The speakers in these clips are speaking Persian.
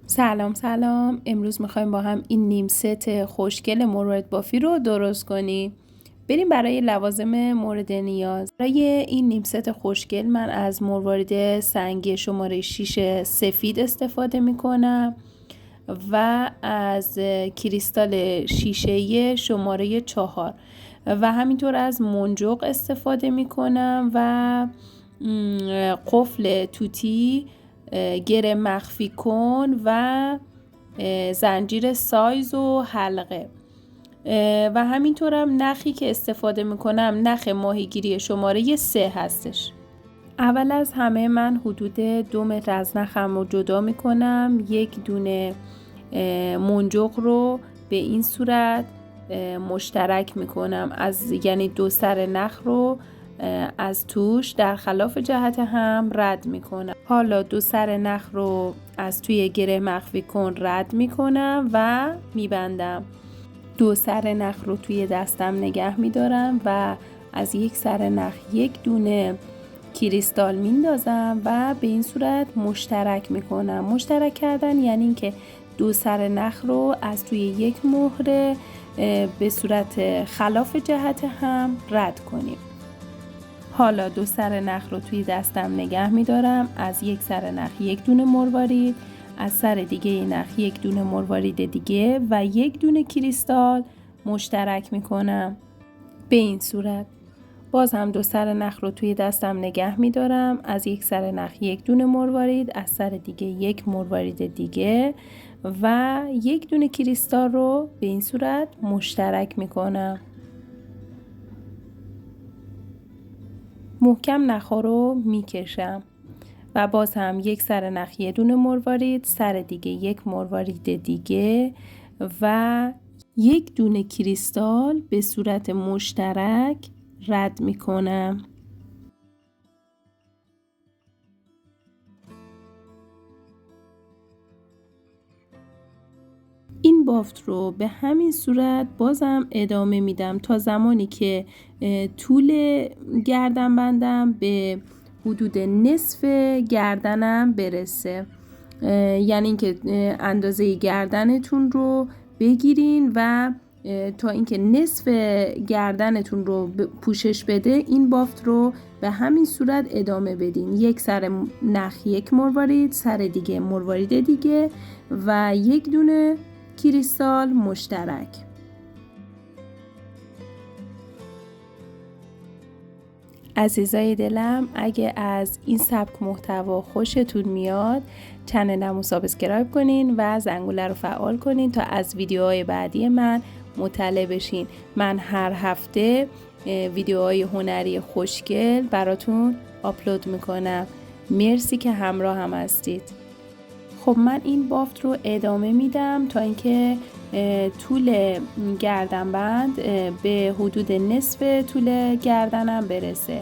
سلام. امروز میخوایم با هم این نیم ست خوشگل مروارید بافی رو درست کنیم. بریم برای لوازم مورد نیاز. برای این نیم ست خوشگل من از مروارید سنگی شماره 6 سفید استفاده میکنم و از کریستال شیشه‌ای شماره 4 و همینطور از منجق استفاده میکنم و قفل توتی، گره مخفی کن و زنجیر سایز و حلقه و همینطورم نخی که استفاده میکنم نخ ماهیگیری شماره 3 هستش. اول از همه من حدود 2 متر از نخم رو جدا میکنم. یک دونه منجق رو به این صورت مشترک میکنم، یعنی دو سر نخ رو از توش در خلاف جهت هم رد میکنم. حالا دو سر نخ رو از توی گره مخفی کن رد میکنم و میبندم. دو سر نخ رو توی دستم نگه میدارم و از یک سر نخ یک دونه کریستال میندازم و به این صورت مشترک میکنم. مشترک کردن یعنی اینکه دو سر نخ رو از توی یک مهره به صورت خلاف جهت هم رد کنیم. حالا دو سر نخ رو توی دستم نگه میدارم. از یک سر نخ یک دونه مروارید، از سر دیگه نخ یک دونه مروارید دیگه و یک دونه کریستال مشترک میکنم. به این صورت باز هم دو سر نخ رو توی دستم نگه میدارم. از یک سر نخ یک دونه مروارید، از سر دیگه یک مروارید دیگه و یک دونه کریستال رو به این صورت مشترک میکنم. محکم نخا رو میکشم و باز هم یک سر نخ یه دونه مروارید، سر دیگه یک مروارید دیگه و یک دونه کریستال به صورت مشترک رد میکنم. این بافت رو به همین صورت بازم ادامه میدم تا زمانی که طول گردنبندم به حدود نصف گردنم برسه. یعنی اینکه اندازه گردنتون رو بگیرین و تا اینکه نصف گردنتون رو پوشش بده این بافت رو به همین صورت ادامه بدین. یک سر نخ یک مروارید، سر دیگه مروارید دیگه و یک دونه کریستال مشترک. عزیزای دلم، اگه از این سبک محتوا خوشتون میاد چنلمو سابسکرایب کنین و زنگوله رو فعال کنین تا از ویدیوهای بعدی من مطلع بشین. من هر هفته ویدیوهای هنری خوشگل براتون آپلود میکنم. مرسی که همراه هم هستید. خب من این بافت رو ادامه میدم تا اینکه طول گردنبند به حدود نصف طول گردنم برسه.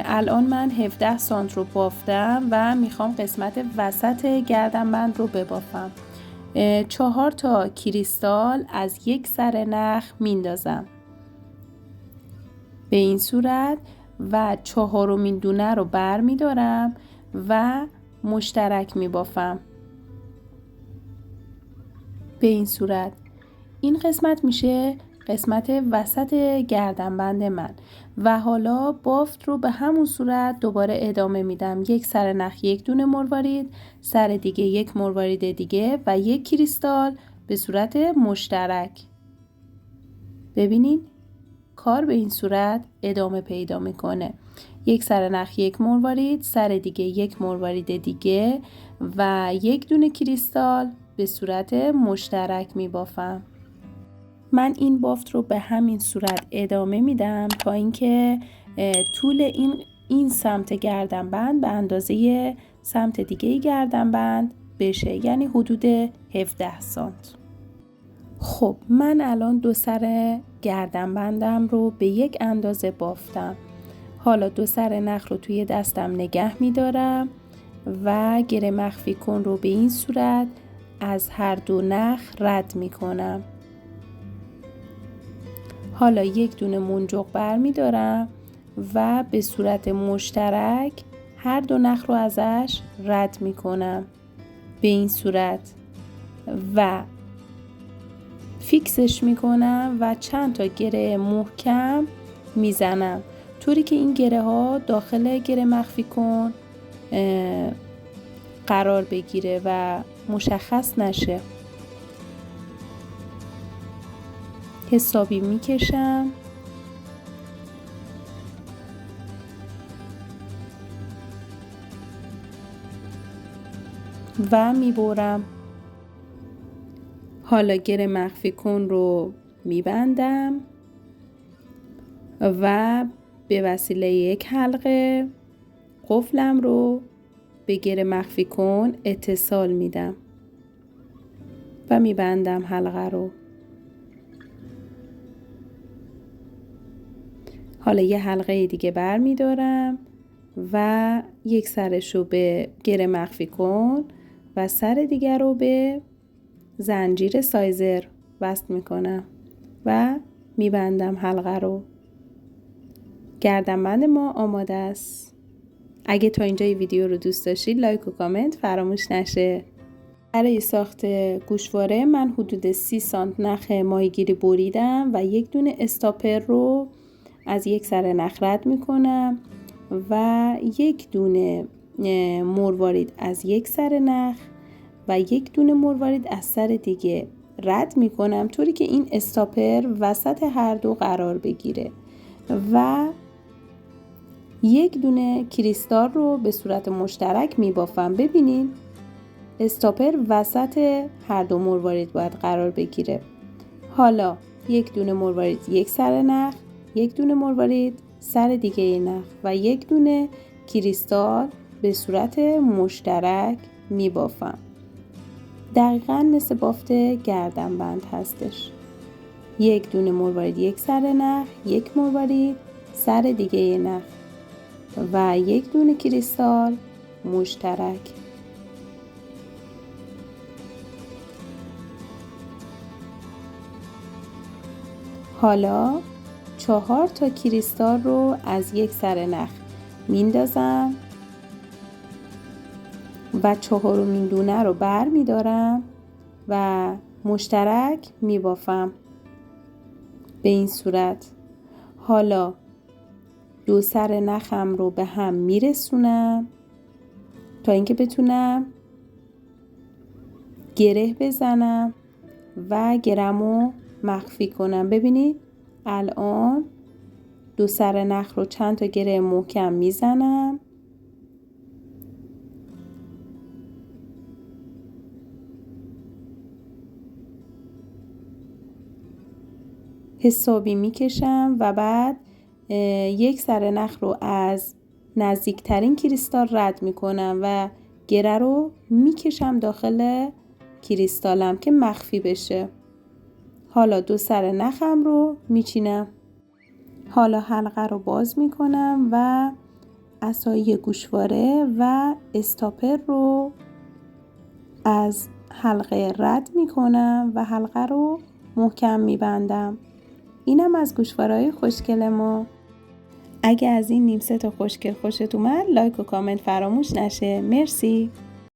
الان من 17 سانت رو بافتم و میخوام قسمت وسط گردنبند رو ببافم. 4 تا کریستال از یک سر نخ میندازم به این صورت و 4مین دونه رو بر میدارم و مشترک میبافم به این صورت. این قسمت میشه قسمت وسط گردنبند من و حالا بافت رو به همون صورت دوباره ادامه میدم. یک سر نخ یک دونه مروارید، سر دیگه یک مروارید دیگه و یک کریستال به صورت مشترک. ببینین کار به این صورت ادامه پیدا میکنه. یک سر نخ یک مروارید، سر دیگه یک مروارید دیگه و یک دونه کریستال به صورت مشترک میبافم. من این بافت رو به همین صورت ادامه میدم تا اینکه طول این سمت گردنبند به اندازه سمت دیگه گردنبند بشه، یعنی حدود 17 سانت. خب من الان دو سر گردنبندم رو به یک اندازه بافتم. حالا دو سر نخ رو توی دستم نگه میدارم و گره مخفی کن رو به این صورت از هر دو نخ رد میکنم. حالا یک دونه منجق بر میدارم و به صورت مشترک هر دو نخ رو ازش رد میکنم به این صورت. و فیکسش میکنم و چند تا گره محکم میزنم طوری که این گره ها داخل گره مخفی کن قرار بگیره و مشخص نشه. حسابی میکشم و میبرم. حالا گره مخفی کن رو میبندم و به وسیله یک حلقه قفلم رو به گره مخفی کن اتصال میدم و میبندم حلقه رو. حالا یه حلقه دیگه بر میدارم و یک سرش رو به گره مخفی کن و سر دیگر رو به زنجیر سایزر وصل میکنم و میبندم حلقه رو. گردنبند ما آماده است. اگه تا اینجای ویدیو رو دوست داشتید لایک و کامنت فراموش نشه. برای ساخت گوشواره من حدود 30 سانت نخ ماهیگیری بریدم و یک دونه استاپر رو از یک سر نخ رد میکنم و یک دونه مروارید از یک سر نخ و یک دونه مروارید از سر دیگه رد میکنم طوری که این استاپر وسط هر دو قرار بگیره و یک دونه کریستال رو به صورت مشترک میبافم. ببینین استاپر وسط هر دو مروارید باید قرار بگیره. حالا یک دونه مروارید یک سر نخ، یک دونه مروارید سر دیگه نخ و یک دونه کریستال به صورت مشترک میبافم. دقیقاً مثل بافت گردنبند هستش. یک دونه مروارید یک سر نخ، یک مروارید سر دیگه نخ و یک دونه کریستال مشترک. حالا 4 تا کریستال رو از یک سر نخ میندازم و 4مین دونه رو بر میدارم و مشترک میبافم به این صورت. حالا 2 سر نخم رو به هم میرسونم تا اینکه بتونم گره بزنم و گرمو مخفی کنم. ببینید الان 2 سر نخ رو چند تا گره محکم میزنم حسابی میکشم و بعد یک سر نخ رو از نزدیکترین کریستال رد میکنم و گره رو میکشم داخل کریستالم که مخفی بشه. حالا 2 سر نخم رو میچینم. حالا حلقه رو باز میکنم و عصای گوشواره و استاپر رو از حلقه رد میکنم و حلقه رو محکم میبندم. اینم از گوشواره‌های خوشگل ما. اگه از این نیم ست خوشگل خوشت اومد لایک و کامنت فراموش نشه. مرسی.